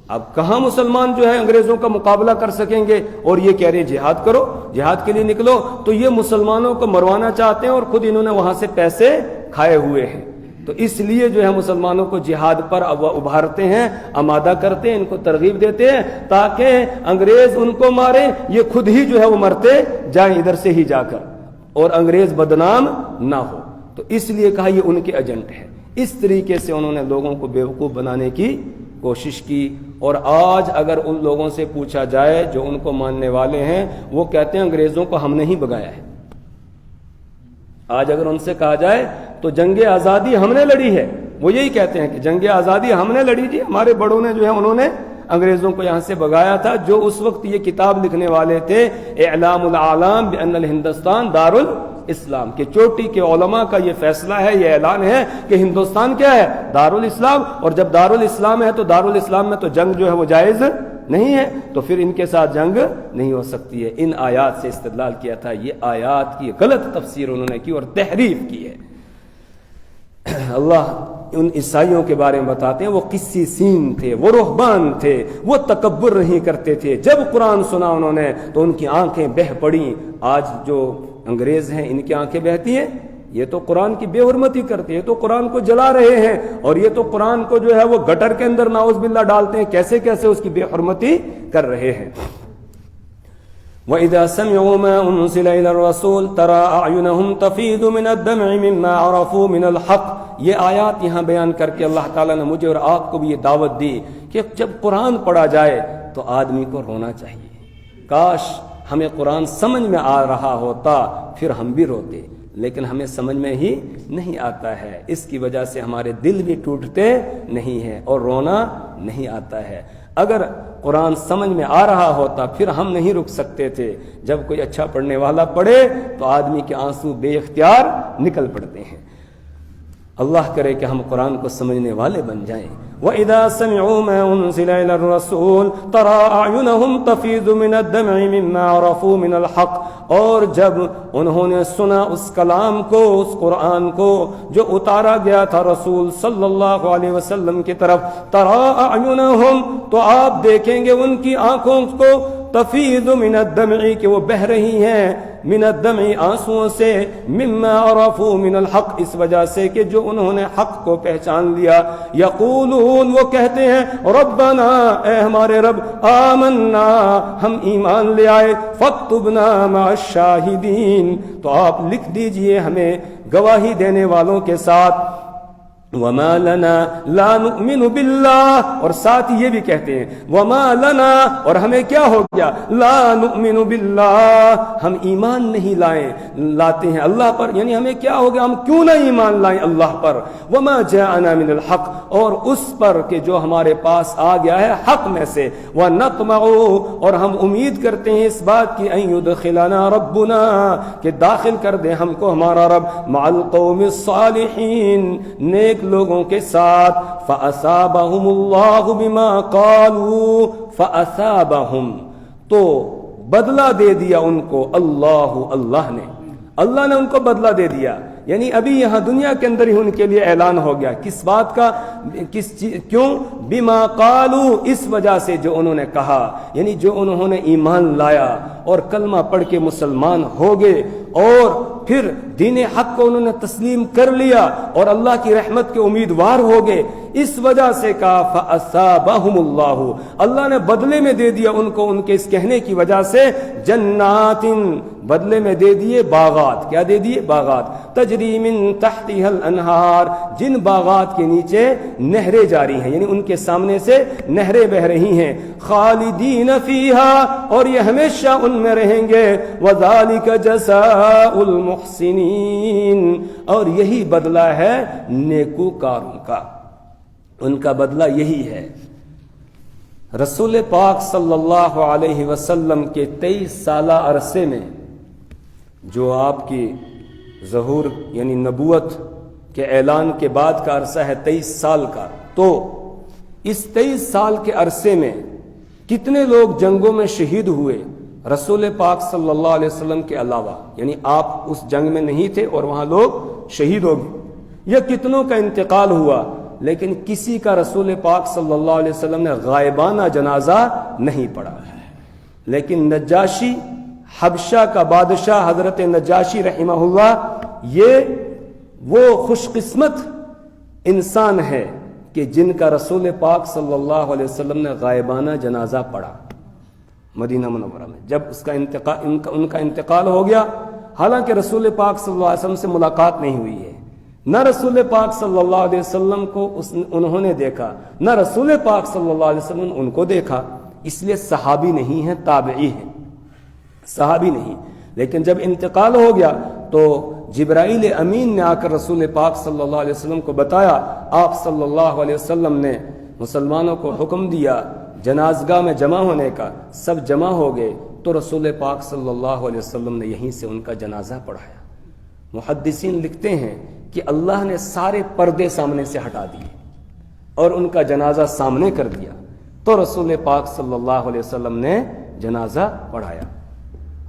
اب کہاں مسلمان جو ہے انگریزوں کا مقابلہ کر سکیں گے، اور یہ کہہ رہے ہیں جہاد کرو، جہاد کے لیے نکلو، تو یہ مسلمانوں کو مروانا چاہتے ہیں، اور خود انہوں نے وہاں سے پیسے کھائے ہوئے ہیں۔ تو اس لیے جو ہے مسلمانوں کو جہاد پر ابھارتے ہیں، آمادہ کرتے ہیں، ان کو ترغیب دیتے ہیں تاکہ انگریز ان کو مارے، یہ خود ہی جو ہے وہ مرتے جائیں ادھر سے ہی جا کر، اور انگریز بدنام نہ ہو۔ تو اس لیے کہا یہ ان کے ایجنٹ ہے۔ اس طریقے سے انہوں نے لوگوں کو بیوقوف بنانے کی کوشش کی، اور آج اگر ان لوگوں سے پوچھا جائے جو ان کو ماننے والے ہیں، وہ کہتے ہیں انگریزوں کو ہم نے ہی بگایا ہے۔ آج اگر ان سے کہا جائے تو جنگ آزادی ہم نے لڑی ہے، وہ یہی کہتے ہیں کہ جنگ آزادی ہم نے لڑی تھی، ہمارے بڑوں نے جو ہے انہوں نے انگریزوں کو یہاں سے بگایا تھا۔ جو اس وقت یہ کتاب لکھنے والے تھے، اعلام العالم بان الہندوستان دار الاسلام، کہ چوٹی کے علماء کا یہ فیصلہ ہے، یہ اعلان ہے کہ ہندوستان کیا ہے؟ دار الاسلام، اور جب دار الاسلام ہے تو دار الاسلام میں تو جنگ جو ہے وہ جائز نہیں ہے، تو پھر ان کے ساتھ جنگ نہیں ہو سکتی ہے۔ ان آیات سے استدلال کیا تھا، یہ آیات کی غلط تفسیر انہوں نے کی اور تحریف کی ہے۔ اللہ ان عیسائیوں کے بارے میں بتاتے ہیں، وہ قسیسین تھے، وہ رہبان تھے، وہ تکبر نہیں کرتے تھے، جب قرآن سنا انہوں نے تو ان کی آنکھیں بہہ پڑیں۔ آج جو انگریز ہیں ان کی آنکھیں بہتی ہیں، یہ تو قرآن کی بے حرمتی کرتے ہیں، تو قرآن کو جلا رہے ہیں، اور یہ تو قرآن کو جو ہے وہ گٹر کے اندر نعوذ باللہ ڈالتے ہیں، کیسے کیسے اس کی بے حرمتی کر رہے ہیں۔ وَإِذَا سَمِعُوا مَا أُنزِلَ إِلَى الرَّسُولِ تَرَىٰ أَعْيُنَهُمْ تَفِيضُ مِنَ الدَّمْعِ مِمَّا عَرَفُوا مِنَ الْحَقِّ۔ یہ آیات یہاں بیان کر کے اللہ تعالیٰ نے مجھے اور آپ کو بھی یہ دعوت دی کہ جب قرآن پڑھا جائے تو آدمی کو رونا چاہیے۔ کاش ہمیں قرآن سمجھ میں آ رہا ہوتا، پھر ہم بھی روتے، لیکن ہمیں سمجھ میں ہی نہیں آتا ہے، اس کی وجہ سے ہمارے دل بھی ٹوٹتے نہیں ہیں اور رونا نہیں آتا ہے۔ اگر قرآن سمجھ میں آ رہا ہوتا پھر ہم نہیں رک سکتے تھے۔ جب کوئی اچھا پڑھنے والا پڑھے تو آدمی کے آنسو بے اختیار نکل پڑتے ہیں۔ اللہ کرے کہ ہم قرآن کو سمجھنے والے بن جائیں۔ وَإِذَا سَمِعُوا مَا أُنزِلَ إِلَى الرَّسُولِ تَرَىٰ أَعْيُنَهُمْ تَفِيضُ مِنَ الدَّمْعِ مِمَّا عَرَفُوا مِنَ الْحَقِّ۔ اور جب انہوں نے سنا اس کلام کو، اس قرآن کو جو اتارا گیا تھا رسول صلی اللہ علیہ وسلم کی طرف، تَرَىٰ أَعْيُنَهُمْ، تو آپ دیکھیں گے ان کی آنکھوں کو، تفیض من الدمع، کہ وہ بہہ رہی ہیں، من الدمع، آنسوؤں سے، مما عرفوا من الحق، اس وجہ سے کہ جو انہوں نے حق کو پہچان لیا، یقولون، وہ کہتے ہیں، ربنا، اے ہمارے رب، آمنا، ہم ایمان لے آئے، فاکتبنا مع الشاہدین، تو آپ لکھ دیجئے ہمیں گواہی دینے والوں کے ساتھ۔ وما لنا لا نؤمن باللہ، اور ساتھ یہ بھی کہتے ہیں وما لنا، اور ہمیں کیا ہو گیا، لا نؤمن باللہ، ہم ایمان نہیں لاتے ہیں اللہ پر، یعنی ہمیں کیا ہو گیا، ہم کیوں نہ ایمان لائیں اللہ پر، وما جاءنا من الحق، اور اس پر کہ جو ہمارے پاس آ گیا ہے حق میں سے، ونطمع، اور ہم امید کرتے ہیں اس بات کی، ان يدخلنا ربنا، کہ داخل کر دے ہم کو ہمارا رب، مع القوم الصالحین، نیک لوگوں کے ساتھ، فَأَصَابَهُمُ اللَّهُ بِمَا قَالُوا، فَأَصَابَهُمْ، تو بدلہ دے دیا ان کو اللہ نے ان کو بدلہ دے دیا، یعنی ابھی یہاں دنیا کے اندر ہی ان کے لیے اعلان ہو گیا، کس بات کا، کیوں، بما قالوا، اس وجہ سے جو انہوں نے کہا، یعنی جو انہوں نے ایمان لایا اور کلمہ پڑھ کے مسلمان ہو گئے، اور پھر دین حق کو انہوں نے تسلیم کر لیا اور اللہ کی رحمت کے امیدوار ہو گئے، اس وجہ سے کہا فَأَصَابَهُمُ اللَّهُ، اللہ نے بدلے میں دے دیا ان کو، ان کے اس کہنے کی وجہ سے، جنات، بدلے میں دے دیے باغات، کیا دے دیے، باغات، تجری من تحتها الانہار، جن باغات کے نیچے نہریں جاری ہیں، یعنی ان کے سامنے سے نہریں بہ رہی ہیں، خالدین فیہا، اور یہ ہمیشہ ان میں رہیں گے، وذالک جزاء المحسنین، اور یہی بدلہ ہے نیکوکاروں کا، ان کا بدلہ یہی ہے۔ رسول پاک صلی اللہ علیہ وسلم کے 23 سالہ عرصے میں، جو آپ کی ظہور یعنی نبوت کے اعلان کے بعد کا عرصہ ہے 23 سال کا، تو اس 23 سال کے عرصے میں کتنے لوگ جنگوں میں شہید ہوئے رسول پاک صلی اللہ علیہ وسلم کے علاوہ، یعنی آپ اس جنگ میں نہیں تھے اور وہاں لوگ شہید ہو گئے، یا کتنوں کا انتقال ہوا، لیکن کسی کا رسول پاک صلی اللہ علیہ وسلم نے غائبانہ جنازہ نہیں پڑھا. لیکن نجاشی حبشہ کا بادشاہ حضرت نجاشی رحمہ اللہ یہ وہ خوش قسمت انسان ہے کہ جن کا رسول پاک صلی اللہ علیہ وسلم نے غائبانہ جنازہ پڑھا مدینہ منورہ میں. جب اس کا ان کا انتقال ہو گیا، حالانکہ رسول پاک صلی اللہ علیہ وسلم سے ملاقات نہیں ہوئی ہے، نہ رسول پاک صلی اللہ علیہ وسلم کو انہوں نے دیکھا، نہ رسول پاک صلی اللہ علیہ وسلم نے ان کو دیکھا، اس لیے صحابی نہیں ہیں، تابعی ہیں، صحابی نہیں. لیکن جب انتقال ہو گیا تو جبرائیل امین نے آ کر رسول پاک صلی اللہ علیہ وسلم کو بتایا. آپ صلی اللہ علیہ وسلم نے مسلمانوں کو حکم دیا جنازگاہ میں جمع ہونے کا. سب جمع ہو گئے تو رسول پاک صلی اللہ علیہ وسلم نے یہیں سے ان کا جنازہ پڑھایا. محدثین لکھتے ہیں کہ اللہ نے سارے پردے سامنے سے ہٹا دیے اور ان کا جنازہ سامنے کر دیا تو رسول پاک صلی اللہ علیہ وسلم نے جنازہ پڑھایا.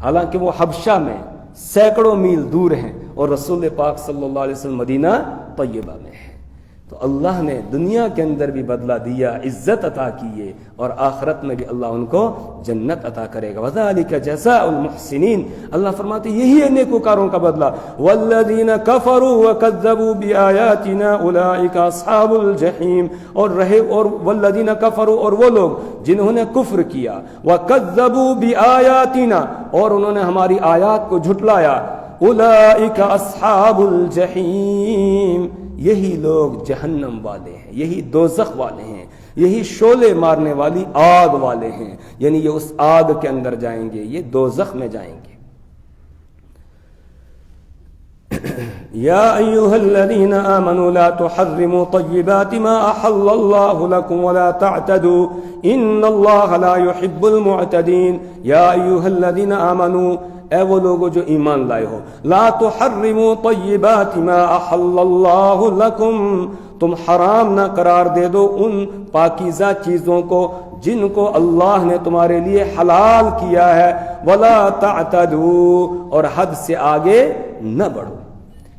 حالانکہ وہ حبشہ میں سینکڑوں میل دور ہیں اور رسول پاک صلی اللہ علیہ وسلم مدینہ طیبہ میں ہے. تو اللہ نے دنیا کے اندر بھی بدلہ دیا، عزت عطا کیے، اور آخرت میں بھی اللہ ان کو جنت عطا کرے گا. وَذَلِكَ جَزَاءُ الْمُحْسِنِينَ. اللہ فرماتے یہی ہے نیکوکاروں کا بدلہ. وَالَّذِينَ كَفَرُوا وَكَذَّبُوا بِآيَاتِنَا أُولَئِكَ أَصْحَابُ الْجَحِيمِ. اور وَالَّذِينَ كَفَرُوا، اور وہ لوگ جنہوں نے کفر کیا، وَكَذَّبُوا بِآيَاتِنَا، اور انہوں نے ہماری آیات کو جھٹلایا، أُولَئِكَ أَصْحَابُ الْجَحِيمِ. یہی لوگ جہنم والے ہیں، یہی دوزخ والے ہیں، یہی شعلے مارنے والی آگ والے ہیں. یعنی یہ اس آگ کے اندر جائیں گے، یہ دوزخ میں جائیں گے. یا ایھا الذین آمنوا لا تحرموا طیبات ما احل اللہ لکم ولا تعتدوا ان اللہ لا يحب المعتدین. یا ایھا الذین آمنوا، اے وہ لوگو جو ایمان لائے ہو، لا تحرموا طیبات ما احل اللہ لکم، تم حرام نہ قرار دے دو ان پاکیزہ چیزوں کو جن کو اللہ نے تمہارے لیے حلال کیا ہے. ولا تعتدوا، اور حد سے آگے نہ بڑھو.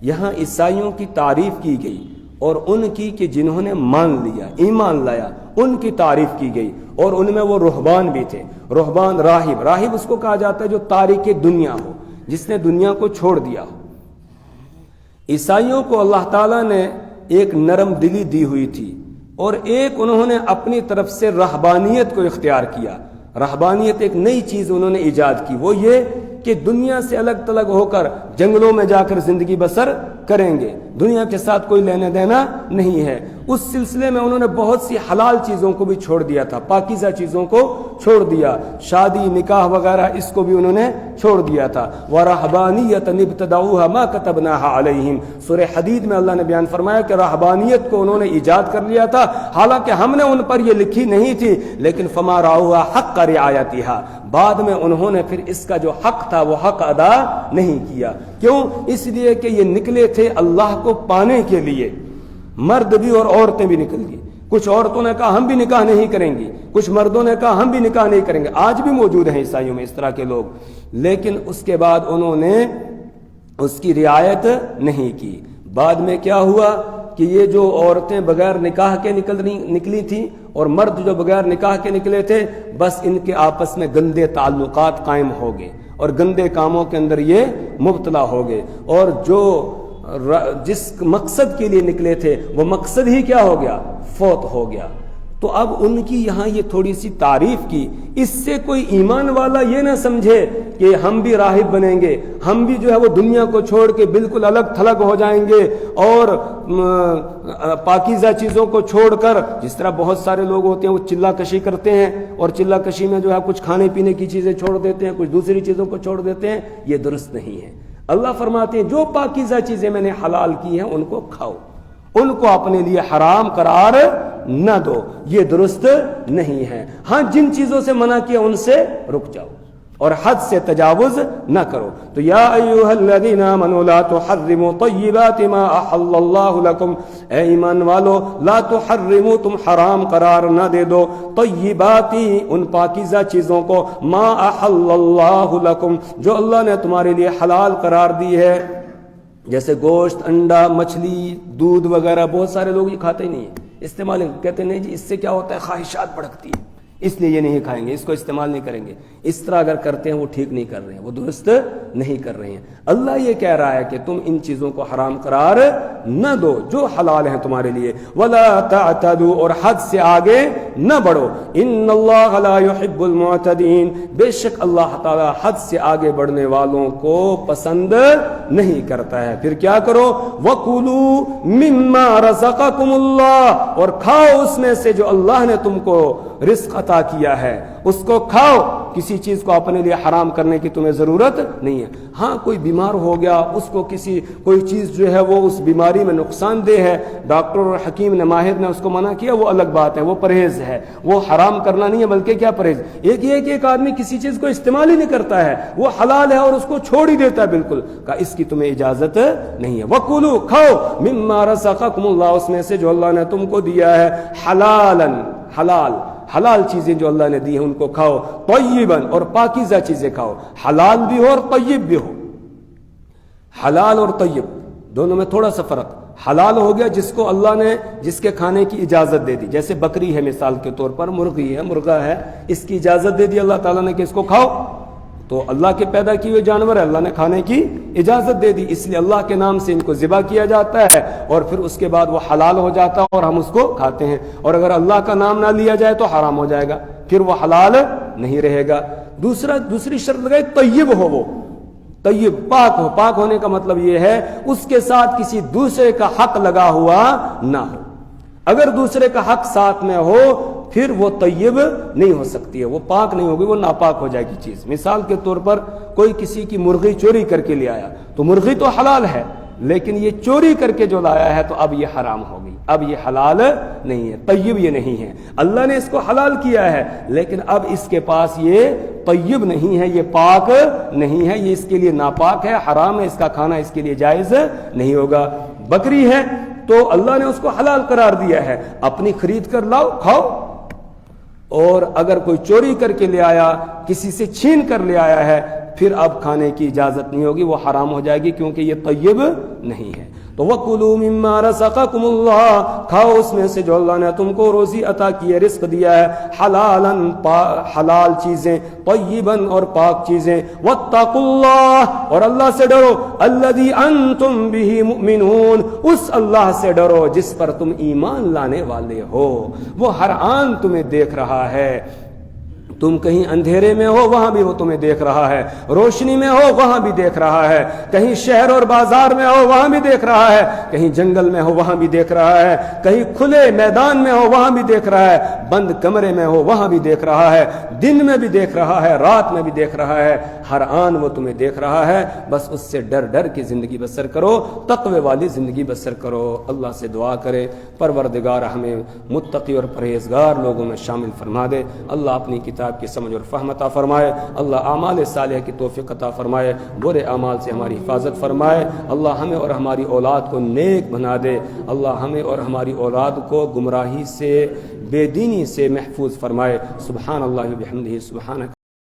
یہاں عیسائیوں کی تعریف کی گئی اور ان کی کہ جنہوں نے مان لیا، ایمان لایا، ان کی تعریف کی گئی. اور ان میں وہ رہبان بھی تھے. رہبان، راہب اس کو کہا جاتا ہے جو تارک دنیا ہو، جس نے دنیا کو چھوڑ دیا ہو. عیسائیوں کو اللہ تعالیٰ نے ایک نرم دلی دی ہوئی تھی اور ایک انہوں نے اپنی طرف سے رہبانیت کو اختیار کیا. رہبانیت ایک نئی چیز انہوں نے ایجاد کی، وہ یہ کہ دنیا سے الگ تلگ ہو کر جنگلوں میں جا کر زندگی بسر کریں گے، دنیا کے ساتھ کوئی لینا دینا نہیں ہے. اس سلسلے میں انہوں نے بہت سی حلال چیزوں کو بھی چھوڑ دیا تھا، پاکیزہ چیزوں کو چھوڑ دیا، شادی نکاح وغیرہ اس کو بھی انہوں نے چھوڑ دیا تھا. وَرَهْبَانِيَّةً ابْتَدَعُوهَا مَا كَتَبْنَاهَا عَلَيْهِمْ. سورہ حدید میں اللہ نے بیان فرمایا کہ رہبانیت کو انہوں نے ایجاد کر لیا تھا، حالانکہ ہم نے ان پر یہ لکھی نہیں تھی، لیکن فَمَا رَعَوْهَا حَقَّ رِعَایَتِهَا. بعد میں انہوں نے پھر اس کا جو حق تھا وہ حق ادا نہیں کیا. کیوں؟ اس لیے کہ یہ نکلے تھے اللہ کو پانے کے لیے. مرد بھی اور عورتیں بھی نکل گئی. کچھ عورتوں نے کہا ہم بھی نکاح نہیں کریں گی، کچھ مردوں نے کہا ہم بھی نکاح نہیں کریں گے. آج بھی موجود ہیں عیسائیوں میں اس طرح کے لوگ. لیکن اس کے بعد انہوں نے اس کی رعایت نہیں کی. بعد میں کیا ہوا کہ یہ جو عورتیں بغیر نکاح کے نکلی تھیں اور مرد جو بغیر نکاح کے نکلے تھے، بس ان کے آپس میں گندے تعلقات قائم ہو گئے اور گندے کاموں کے اندر یہ مبتلا ہو گئے. اور جو جس مقصد کے لیے نکلے تھے وہ مقصد ہی کیا ہو گیا؟ فوت ہو گیا. تو اب ان کی یہاں یہ تھوڑی سی تعریف کی. اس سے کوئی ایمان والا یہ نہ سمجھے کہ ہم بھی راہب بنیں گے، ہم بھی جو ہے وہ دنیا کو چھوڑ کے بالکل الگ تھلگ ہو جائیں گے اور پاکیزہ چیزوں کو چھوڑ کر، جس طرح بہت سارے لوگ ہوتے ہیں وہ چلہ کشی کرتے ہیں اور چلہ کشی میں جو ہے کچھ کھانے پینے کی چیزیں چھوڑ دیتے ہیں، کچھ دوسری چیزوں کو چھوڑ دیتے ہیں. یہ درست نہیں ہے. اللہ فرماتے ہیں جو پاکیزہ چیزیں میں نے حلال کی ہیں ان کو کھاؤ، ان کو اپنے لیے حرام قرار نہ دو. یہ درست نہیں ہے. ہاں جن چیزوں سے منع کیا ان سے رک جاؤ اور حد سے تجاوز نہ کرو. تو یا ایھا الذین آمنوا لا تحرموا طیبات ما احل اللہ لکم، اے ایمان والو لا تحرموا، تم حرام قرار نہ دے دو، طیباتی، ان پاکیزہ چیزوں کو، ما احل اللہ لکم، جو اللہ نے تمہارے لیے حلال قرار دی ہے. جیسے گوشت، انڈا، مچھلی، دودھ وغیرہ بہت سارے لوگ یہ کھاتے ہی نہیں ہیں، استعمال کہتے نہیں جی اس سے کیا ہوتا ہے، خواہشات بڑھتی ہے، اس لیے یہ نہیں کھائیں گے، اس کو استعمال نہیں کریں گے۔ اس طرح اگر کرتے ہیں وہ ٹھیک نہیں کر رہے ہیں، وہ درست نہیں کر رہے ہیں۔ اللہ یہ کہہ رہا ہے کہ تم ان چیزوں کو حرام قرار نہ دو جو حلال ہیں تمہارے لیے، ولا تعتدوا، اور حد سے آگے نہ بڑھو، ان اللہ لا يحب المعتدین، بے شک اللہ تعالی حد سے آگے بڑھنے والوں کو پسند نہیں کرتا ہے۔ پھر کیا کرو، وَكُلُوا مِمَّا رَزَقَكُمُ اللَّهُ، اور کھاؤ اس میں سے جو اللہ نے تم کو رزق عطا کیا ہے، اس کو کھاؤ، کسی چیز کو اپنے لیے حرام کرنے کی تمہیں ضرورت نہیں ہے۔ ہاں کوئی بیمار ہو گیا، اس کو کوئی چیز جو ہے وہ اس بیماری میں نقصان دہ ہے، ڈاکٹر اور حکیم نے، ماہر نے اس کو منع کیا، وہ الگ بات ہے، وہ پرہیز ہے، وہ حرام کرنا نہیں ہے بلکہ کیا پرہیز۔ ایک یہ ہے کہ ایک آدمی کسی چیز کو استعمال ہی نہیں کرتا ہے، وہ حلال ہے اور اس کو چھوڑ ہی دیتا ہے بالکل، کہ اس کی تمہیں اجازت نہیں ہے۔ وَكُلُوا، کھاؤ، مِمَّا رَزَقَكُمُ اللَّهُ، اس میں سے جو اللہ نے تم کو دیا ہے، حلال حلال چیزیں جو اللہ نے دی ہیں ان کو کھاؤ، طیباً، اور پاکیزہ چیزیں کھاؤ، حلال بھی ہو اور طیب بھی ہو۔ حلال اور طیب دونوں میں تھوڑا سا فرق۔ حلال ہو گیا جس کو اللہ نے جس کے کھانے کی اجازت دے دی، جیسے بکری ہے مثال کے طور پر، مرغی ہے، مرغا ہے، اس کی اجازت دے دی اللہ تعالیٰ نے کہ اس کو کھاؤ، تو اللہ کے پیدا کیے ہوئے جانور ہے، اللہ نے کھانے کی اجازت دے دی، اس لیے اللہ کے نام سے ان کو ذبح کیا جاتا ہے اور پھر اس کے بعد وہ حلال ہو جاتا ہے اور ہم اس کو کھاتے ہیں، اور اگر اللہ کا نام نہ لیا جائے تو حرام ہو جائے گا، پھر وہ حلال نہیں رہے گا۔ دوسری شرط لگائی، طیب ہو، وہ طیب پاک ہو۔ پاک ہونے کا مطلب یہ ہے اس کے ساتھ کسی دوسرے کا حق لگا ہوا نہ ہو، اگر دوسرے کا حق ساتھ میں ہو پھر وہ طیب نہیں ہو سکتی ہے، وہ پاک نہیں ہوگی، وہ ناپاک ہو جائے گی چیز۔ مثال کے طور پر کوئی کسی کی مرغی چوری کر کے لے آیا، تو مرغی تو حلال ہے لیکن یہ چوری کر کے جو لایا ہے تو اب یہ حرام ہو گئی، اب یہ حلال نہیں ہے، طیب یہ نہیں ہے۔ اللہ نے اس کو حلال کیا ہے لیکن اب اس کے پاس یہ طیب نہیں ہے، یہ پاک نہیں ہے، یہ اس کے لیے ناپاک ہے، حرام ہے، اس کا کھانا اس کے لیے جائز نہیں ہوگا۔ بکری ہے تو اللہ نے اس کو حلال قرار دیا ہے، اپنی خرید کر لاؤ، کھاؤ، اور اگر کوئی چوری کر کے لے آیا، کسی سے چھین کر لے آیا ہے، پھر اب کھانے کی اجازت نہیں ہوگی، وہ حرام ہو جائے گی کیونکہ یہ طیب نہیں ہے۔ تو وَكُلُوا مِمَّا رَزَقَكُمُ اللَّهُ، کھاؤ اس میں سے جو اللہ نے تم کو روزی عطا کی ہے، رزق دیا ہے، حلال چیزیں، طیباً اور پاک چیزیں، وَاتَّقُوا اللَّهَ، اور اللہ سے ڈرو، الَّذِي أَنْتُمْ بِهِ مُؤْمِنُونَ، اس اللہ سے ڈرو جس پر تم ایمان لانے والے ہو، وہ ہر آن تمہیں دیکھ رہا ہے، تم کہیں اندھیرے میں ہو وہاں بھی وہ تمہیں دیکھ رہا ہے، روشنی میں ہو وہاں بھی دیکھ رہا ہے، کہیں شہر اور بازار میں ہو وہاں بھی دیکھ رہا ہے، کہیں جنگل میں ہو وہاں بھی دیکھ رہا ہے، کہیں کھلے میدان میں ہو وہاں بھی دیکھ رہا ہے، بند کمرے میں ہو وہاں بھی دیکھ رہا ہے، دن میں بھی دیکھ رہا ہے، رات میں بھی دیکھ رہا ہے، ہر آن وہ تمہیں دیکھ رہا ہے، بس اس سے ڈر ڈر کے زندگی بسر کرو، تقوی والی زندگی بسر کرو۔ اللہ سے دعا کرے پروردگار ہمیں متقی اور پرہیزگار لوگوں میں شامل فرما دے، اللہ اپنی کتاب کی سمجھ اور فہم عطا فرمائے، اللہ اعمال صالحہ کی توفیق عطا فرمائے، برے اعمال سے ہماری حفاظت فرمائے، اللہ ہمیں اور ہماری اولاد کو نیک بنا دے، اللہ ہمیں اور ہماری اولاد کو گمراہی سے، بے دینی سے محفوظ فرمائے۔ سبحان اللہ و بحمدہ، سبحانک